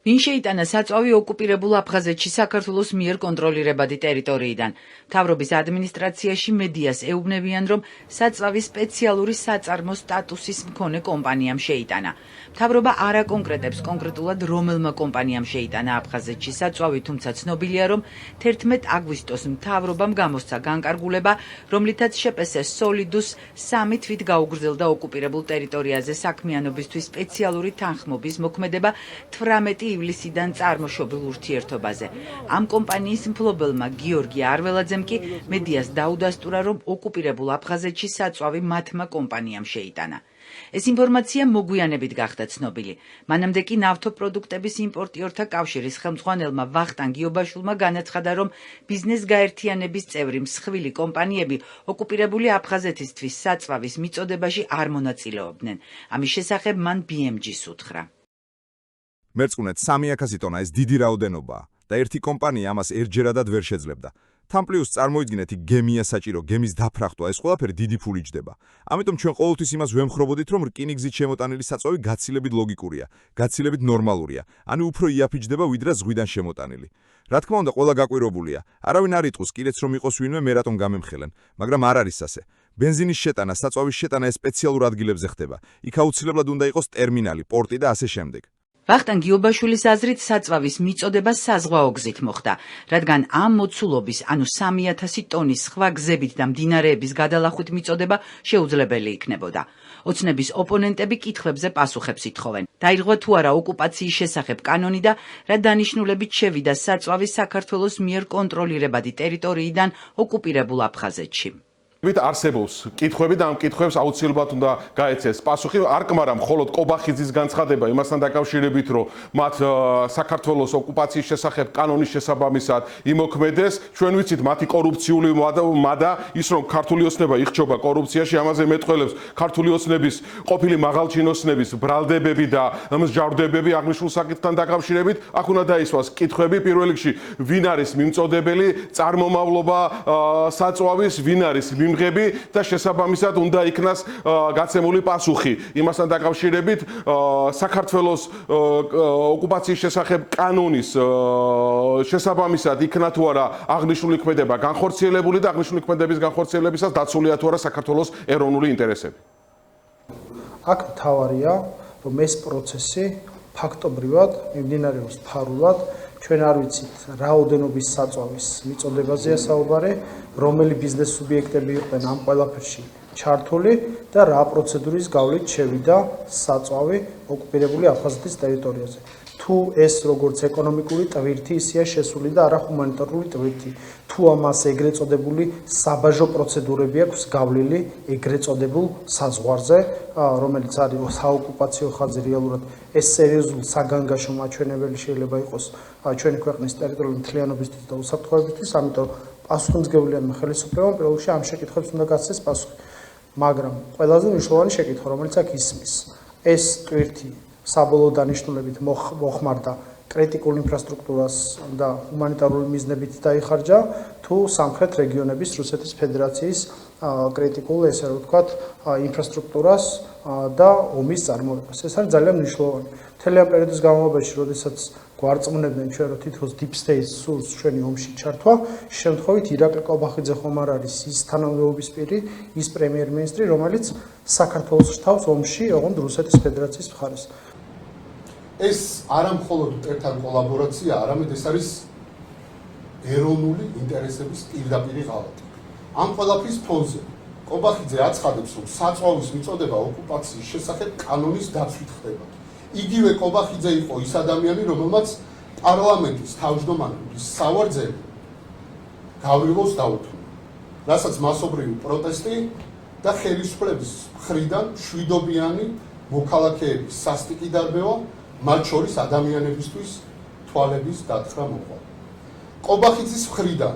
ვინ შეიტანა საწვავი ოკუპირებულ აფხაზეთში საქართველოს მიერ კონტროლირებადი ტერიტორიიდან. მთავრობის ადმინისტრაციაში მედიას ეუბნებიან, რომ საწვავის სპეციალური საწარმო სტატუსის მქონე კომპანიამ შეიტანა. მთავრობა არ აკონკრეტებს კონკრეტულად რომელმა კომპანიამ შეიტანა აფხაზეთში საწვავი, თუმცა ცნობილია, რომ 11 აგვისტოს მთავრობამ გამოსცა განკარგულება, რომლითაც შეპესეს სოლიდუს 3 თვით გაუგრძელდა ოკუპირებულ ტერიტორიაზე საქმიანობისთვის სპეციალური თანხმობის მოქმედება 18 ივლისიდან წარმოშობილ ურთიერთობაზე. ამ კომპანიის მფლობელმა გიორგი არველაძემ კი მედიას დაუდასტურა, რომ ოკუპირებულ აფხაზეთში საწვავი მათმა კომპანიამ შეიტანა. ეს ინფორმაცია მოგვიანებით გახდა ცნობილი. მანამდე კი ნავთობპროდუქტების იმპორტიორთა კავშირის ხელმძღვანელმა ვახტანგ გიობაშვილმა განაცხადა, რომ ბიზნეს გაერთიანების წევრი მსხვილი კომპანიები ოკუპირებული აფხაზეთისთვის საწვავის მიწოდებაში არ მონაწილეობდნენ. ამის შესახებ მან BMG-ს უთხრა. მერწყვნეთ 300 ტონა ეს დიდი რაოდენობაა და ერთი კომპანია ამას ერთჯერადად ვერ შეძლებდა. თან პლუს წარმოიდგინეთ, გემია საჭირო, გემის დაფრახტვა, ეს ყველაფერი დიდი ფული ჯდება. ამიტომ ჩვენ ყოველთვის იმას ვემხრობოდით, რომ რკინიგზით შემოტანილი საწვავი გაცილებით ლოგიკურია, გაცილებით ნორმალურია, ანუ უფრო იაფიჯდება ვიდრე ზღვიდან შემოტანილი. რა თქმა უნდა, ყველა გაკვირვებულია. არავინ არ იტყვის კიდეც რომ იყოს ვინმე მე რატომ გამემხელენ, მაგრამ არ არის ასე. ბენზინის შეტანა, საწვავის შეტანა ეს სპეციალურ ადგილებზე ხდება. იქ აუცილებლად უნდა იყოს ტერმინალი, პორტი და ასე შემდეგ. ვახტანგ გიობაშვილის აზრით საწვავის მიწოდება საზღვაო გზით მოხდა, რადგან ამ მოცულობის, ანუ 3000 ტონის სხვა გზებით და მდინარეების გადალახვით მიწოდება შეუძლებელი იქნებოდა. ოცნების ოპონენტები კითხვებზე პასუხებს ითხოვენ. დაირღვა თუ არა ოკუპაციის შესახებ კანონი და რა დანიშნულებით შევიდა საწვავი საქართველოს მიერ კონტროლირებადი ტერიტორიიდან ოკუპირებულ აფხაზეთში. არსებობს კითხვები და ამ კითხვებს აუცილებლად უნდა გაეცეს პასუხი. არ კმარა მხოლოდ კობახიძის განცხადება იმასთან დაკავშირებით, რომ მათ საქართველოს ოკუპაციის შესახებ კანონის შესაბამისად იმოქმედეს. ჩვენ ვიცით მათი კორუფციული მადა, ის რომ ქართული ოცნება იხჩობა კორუფციაში, ამაზე მეტყველებს ქართული ოცნების ყოფილი მაღალჩინოსნების ბრალდებები და მსჯავრდებები აღნიშნულ საკითხთან დაკავშირებით. აქ უნდა დაისვას კითხვები პირველ რიგში, ვინ არის მიმწოდებელი წარმომავლობა საწვავის, ვინ არის მიღები და შესაბამისად უნდა იქნას გაცემული პასუხი იმასთან დაკავშირებით საქართველოს ოკუპაციის შესახებ კანონის შესაბამისად იქნა თუ არა აღნიშნული ქმედება განხორციელებული და აღნიშნული ქმედების განხორციელებისას დაცულია თუ არა საქართველოს ეროვნული ინტერესები. აქ მთავარია, რომ ეს პროცესი ფაქტობრივად მიმდინარეობს ფარულად. ჩვენ არ ვიცით რაოდენობის საწვავის მიწოდებაზეა საუბარი, რომელი ბიზნეს სუბიექტები იყვნენ ამ ყველაფერში ჩართული და რა პროცედურის გავლით შევიდა საწვავი ოკუპირებული აფხაზეთის ტერიტორიაზე. თუ ეს როგორც ეკონომიკური ტვირთი ისეა შესული და არა ჰუმანიტარული ტვირთი, თუ ამას ეგრეთ წოდებული საბაჟო პროცედურები აქვს გავლილი ეგრეთ წოდებულ საზღვარზე, რომელიც არის საოკუპაციო ხაზი რეალურად ეს სერიოზული საგანგაშო მაჩვენებელი შეიძლება იყოს ჩვენი ქვეყნის ტერიტორიული მთლიანობისთვის და უსაფრთხოებისთვის, ამიტომ პასუხისმგებლიანმა ხელისუფლებამ პირველ რიგში ამ შეკითხვებს უნდა გასცეს პასუხი. მაგრამ ყველაზე მნიშვნელოვანი შეკითხვა, რომელიც აქ ისმის, ეს ტვირთი საბოლოო დანიშნულებით მოხმარდა კრიტიკულ ინფრასტრუქტურას და ჰუმანიტარული მიზნებით დაიხარჯა, თუ სამხრეთ რეგიონების რუსეთის ფედერაციის კრიტიკულ, ესე რომ ვთქვათ, ინფრასტრუქტურას და ომის წარმოებას. ეს არის ძალიან მნიშვნელოვანი. მთელი ამ პერიოდის განმავლობაში, როდესაც გვარწმუნებდნენ ჩვენ, რომ თითქოს deep state სურს ჩვენი ომში ჩართვა, შემთხვევით ირაკლი კობახიძე ხომ არ არის ის თანამდებობის პირი, ის პრემიერ-მინისტრი, რომელიც საქართველოს რთავს ომში, ოღონდ რუსეთის ფედერაციის მხარეს. ეს არა მხოლოდ ერთთან კოლაბორაცია, არამედ ეს არის ეროვნული ინტერესების პირდაპირი ღალატი. ამ ყველაფრის ფონზე კობახიძე აცხადებს, რომ საწვავის მიწოდება ოკუპაციის შესახებ კანონის დაცვით ხდება. იგივე კობახიძე იყო ის ადამიანი, რომელმაც პარლამენტის თავმჯდომარის სავარძელი გავრილოს დაუთმო, რასაც მასობრივი პროტესტი და ხელისუფლების მხრიდან მშვიდობიანი მოქალაქეების სასტიკი დარბევა, მათ შორის ადამიანებისთვის თვალების დათხრა მოყვა. კობახიძის მხრიდან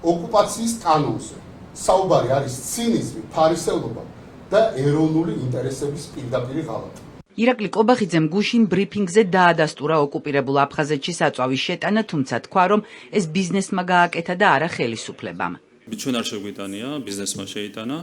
ოკუპაციის კანონზე საუბარი არის ცინიზმი, ფარისევლობა და ეროვნული ინტერესების პირდაპირი ღალატი. ირაკლი კობახიძემ გუშინ ბრიფინგზე დაადასტურა ოკუპირებულ აფხაზეთში საწვავის შეტანა, თუმცა თქვა, რომ ეს ბიზნესმა გააკეთა და არა ხელისუფლებამ. ჩვენ არ შეგვიტანია, ბიზნესმა შეიტანა.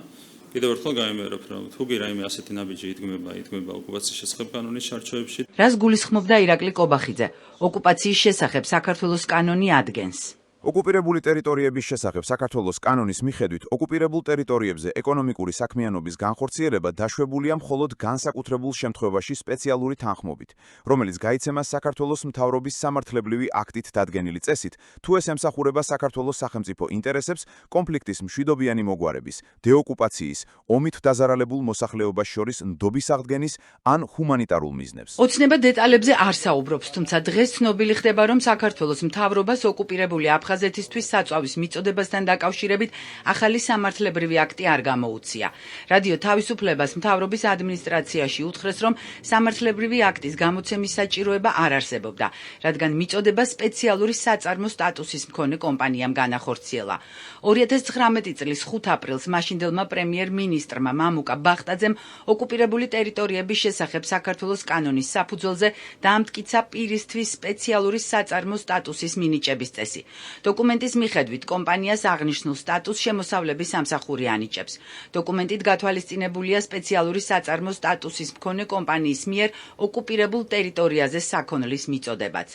კიდევ ერთხელ გამიმეორებ, რომ თუ კი რაიმე ასეთი ნაბიჯი იდგმება ოკუპაციის შესახებ კანონის ჩარჩოებში. რას გულისხმობდა ირაკლი კობახიძე? ოკუპაციის შესახებ საქართველოს კანონი ადგენს. ოკუპირებული ტერიტორიების შესახებ საქართველოს კანონის მიხედვით ოკუპირებულ ტერიტორიებზე ეკონომიკური საქმიანობის განხორციელება დაშვებულია მხოლოდ განსაკუთრებულ შემთხვევაში სპეციალური თანხმობით, რომელიც გაიცემა საქართველოს მთავრობის სამართლებრივი აქტით დადგენილი წესით, თუ ეს ემსახურება საქართველოს სახელმწიფო ინტერესებს კონფლიქტის მშვიდობიანი მოგვარების, დეოკუპაციის, ომით დაზარალებულ მოსახლეობას შორის ნდობის აღდგენის ან ჰუმანიტარულ მიზნებს. ოცნება დეტალებზე არ საუბრობს, თუმცა დღეს ცნობილი ხდება, რომ საქართველოს მთავრობას ოკუპირებული აფხაზეთისთვის საწვავის მიწოდებასთან დაკავშირებით ახალი სამართლებრივი აქტი არ გამოუცია. რადიო თავისუფლებას მთავრობის ადმინისტრაციაში უთხრეს, რომ სამართლებრივი აქტის გამოცემის საჭიროება არ არსებობდა, რადგან მიწოდება სპეციალური საწარმო სტატუსის მქონე კომპანიამ განახორციელა. 2019 წლის 5 აპრილს მაშინდელმა პრემიერ-მინისტრმა მამუკა ბახტაძემ ოკუპირებული ტერიტორიების შესახებ საქართველოს კანონის საფუძველზე დაამტკიცა პირისთვის სპეციალური საწარმო სტატუსის მინიჭების წესი. დოკუმენტის მიხედვით კომპანიას აღნიშნულ სტატუსს შემოსავლების სამსახური ანიჭებს. დოკუმენტით გათვალისწინებულია სპეციალური საწარმო სტატუსის მქონე კომპანიის მიერ ოკუპირებულ ტერიტორიაზე საქონლის მიწოდებაც.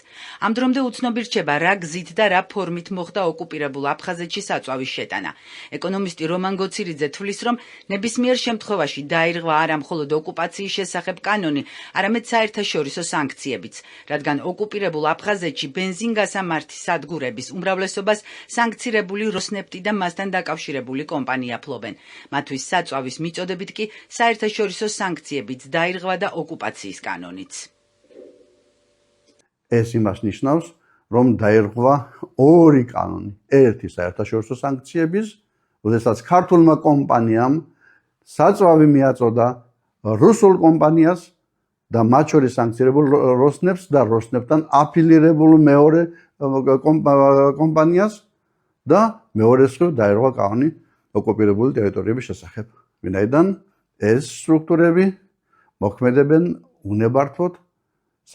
ამ დრომდე უცნობი რჩება, რა გზით და რა ფორმით მოხდა ოკუპირებულ აფხაზეთში საწვავის შეტანა. ეკონომისტი რომან გოცირიძე თვლის, რომ ნებისმიერ შემთხვევაში დაირღვა არა მხოლოდ ოკუპაციის შესახებ კანონი, არამედ საერთაშორისო სანქციებიც, რადგან ოკუპირებულ აფხაზეთში ბენზინგასამართი სადგურების უმრავლესობას სანქცირებული როსნეფტი და მასთან დაკავშირებული კომპანია ფლობენ. მათთვის საწვავის მიწოდებით კი საერთაშორისო სანქციებიც დაირღვა და ოკუპაციის კანონიც. ეს იმას ნიშნავს, რომ დაირღვა ორი კანონი. ერთი საერთაშორისო სანქციების, როდესაც ქართულმა კომპანიამ საწვავი მიაწოდა რუსულ კომპანიას და მათ შორის სანქცირებულ როსნეფტს და როსნეფტთან აფილირებულ მეორე კომპანიას და მეორეს მხრივ დაირღვა კანონი ოკუპირებული ტერიტორიების შესახებ. ვინაიდან ეს სტრუქტურები მოქმედებენ უნებართვოდ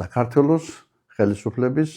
საქართველოს ხელისუფლების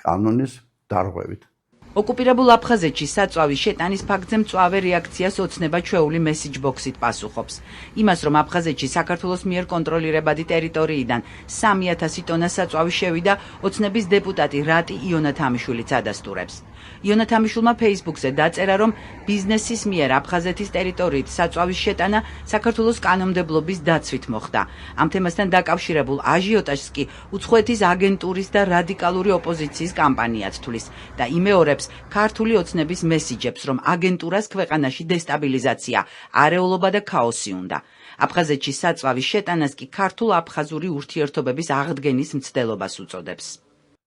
კანონის დარღვევით. ოკუპირებულ აფხაზეთში საწვავის შეტანის ფაქტზე მწვავე რეაქციას ოცნება ჩვეული მესიჯბოქსით პასუხობს. იმას, რომ აფხაზეთში საქართველოს მიერ კონტროლირებადი ტერიტორიიდან 3000 ტონა საწვავი შევიდა, ოცნების დეპუტატი რატი იონათამიშვილიც ადასტურებს. იონათამიშვილმა Facebook-ზე დაწერა, რომ ბიზნესის მიერ აფხაზეთის ტერიტორიით საწვავის შეტანა საქართველოს კანონმდებლობის დაცვით მოხდა. ამ თემასთან დაკავშირებულ აჟიოტაჟს კი უცხოეთის აგენტურის და რადიკალური ოპოზიციის კამპანიაც თვლის და იმეორებს ქართული ოცნების მესიჯებს, რომ აგენტურას ქვეყანაში დესტაბილიზაცია, არეულობა და ქაოსი უნდა. აფხაზეთში საწვავის შეტანას კი ქართულ-აფხაზური ურთიერთობების აღდგენის მცდელობას უწოდებს.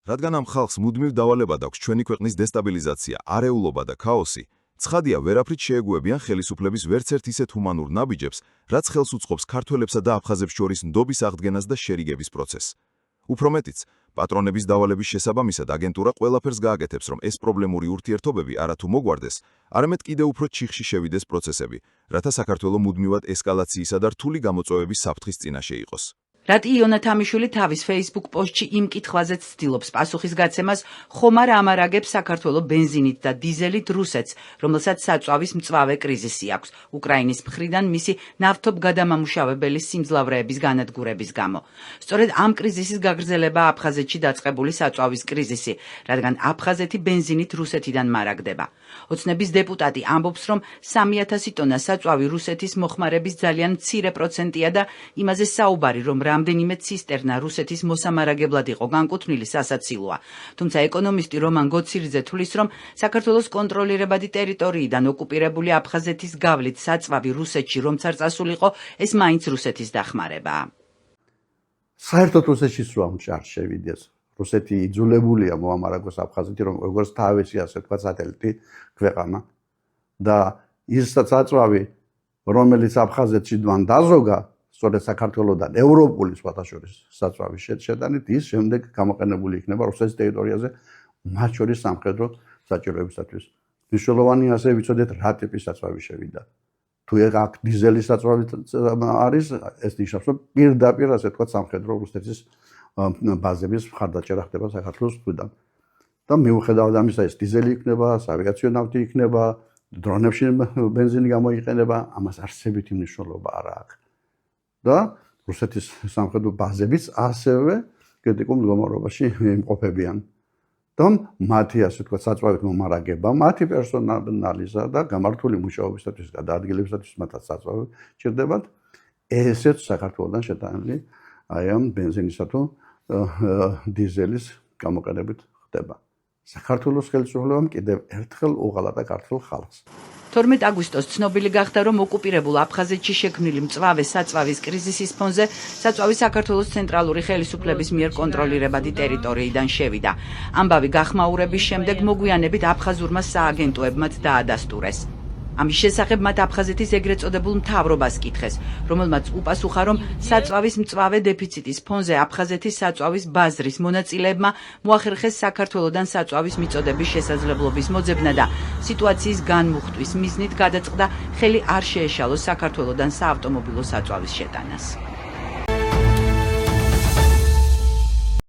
რადგან ამ ხალხს მუდმივ დავალებად აქვს ჩვენი ქვეყნის დესტაბილიზაცია, არეულობა და ქაოსი, ცხადია ვერაფრით შეეგუებიან ხელისუფლების ვერცერთ ისეთ ჰუმანურ ნაბიჯებს, რაც ხელს უწყობს ქართველებსა და აფხაზებს შორის ნდობის აღდგენას და შერიგების პროცესს. უფრო მეტიც, პატრონების დავალების შესაბამისად აგენტურა ყველაფერს გააკეთებს, რომ ეს პრობლემური ურთიერთობები არათუ მოგვარდეს, არამედ კიდევ უფრო ჩიხში შევიდეს პროცესები, რათა საქართველო მუდმივად ესკალაციისა და რთული გამოწვევების საფრთხის წინაშე იყოს. რატი იონათამიშვილი თავის Facebook პოსტში იმ კითხვაზეც ცდილობს პასუხის გაცემას, ხომ არ ამარაგებს საქართველოს ბენზინით და დიზელით რუსეთს, რომელსაც საწვავის მწვავე კრიზისი აქვს უკრაინის მხრიდან მისი ნავთობგადამამუშავებელი სიმძლავრეების განადგურების გამო. სწორედ ამ კრიზისის გაგრძელება აფხაზეთში დაწყებული საწვავის კრიზისი, რადგან აფხაზეთი ბენზინით რუსეთიდან მარაგდება. ოცნების დეპუტატი ამბობს, რომ 3000 ტონა საწვავი რუსეთის მოხმარების ძალიან მცირე პროცენტია და იმაზე საუბარი, რომ რამდენიმე ცისტერნა რუსეთის მოსამარაგებლად იყო განკუთვნილი სასაცილოა. თუმცა ეკონომისტი რომან გოცირიძე თვლის, რომ საქართველოს კონტროლირებადი ტერიტორიიდან ოკუპირებული აფხაზეთის გავლით საწვავი რუსეთში რომც არ წასულიყო, ეს მაინც რუსეთის დახმარებაა. საერთოდ რუსეთში სულ არ შევიდეს. რუსეთი იძულებულია მოამარაგოს აფხაზეთი, როგორც თავისი ასე თქვა სატელიტი ქვეყანა და ის საწვავი, რომელიც აფხაზეთში დაზოგა, სწორედ საქართველოსთან ევროპული სხვათა შორის საწვავის შეტანით, ის შემდეგ გამოყენებული იქნება რუსეთის ტერიტორიაზე, მათ შორის სამხედრო საჭიროებისათვის. მნიშვნელოვანი ასე ვიცოდეთ, რა ტიპის საწვავი შევიდა. თუ აქ დიზელის საწვავი არის, ეს ნიშნავს, რომ პირდაპირ ასე თქვა სამხედრო რუსეთის ბაზების მხარდაჭერა ხდება საქართველოს მხრიდან. და მიუხედავად ამისა, ეს დიზელი იქნება, ავიაციო ნავთი იქნება დრონებში ბენზინი გამოიყენება, ამას არსებითი მნიშვნელობა არ აქვს. და რუსეთის სამხედრო ბაზებიც ასევე კრიტიკულ მდგომარეობაში იმყოფებიან. და მათი ასე ვთქვათ საწვავით მომარაგება, მათი პერსონალიზა და გამართული მუშაობისათვის გადაადგილებისათვის მათაც საწვავი ჭირდებათ. ესეც საქართველოსთან შეტანილი აი ამ ბენზინისა თუ დიზელის გამოყენებით ხდება. საქართველოს ხელისუფლებამ კიდევ ერთხელ უღალატა ქართულ ხალხს. 12 აგვისტოს ცნობილი გახდა, რომ ოკუპირებულ აფხაზეთში შექმნილი მწვავე საწვავის კრიზისის ფონზე საწვავი საქართველოს ცენტრალური ხელისუფლების მიერ კონტროლირებადი ტერიტორიიდან შევიდა. ამბავი გახმაურების შემდეგ მოგვიანებით აფხაზურმა სააგენტოებმა დაადასტურეს. ამის შესახებ მათ აფხაზეთის ეგრეთ წოდებულ მთავრობას კითხეს, რომელმაც უპასუხა, რომ საწვავის მწვავე დეფიციტის ფონზე აფხაზეთის საწვავის ბაზრის მონაწილეებმა მოახერხეს საქართველოსთან საწვავის მიწოდების შესაძლებლობის მოძებნა და სიტუაციის განმუხტვის მიზნით გადაწყდა ხელი არ შეეშალოს საქართველოსთან საავტომობილო საწვავის შეტანას.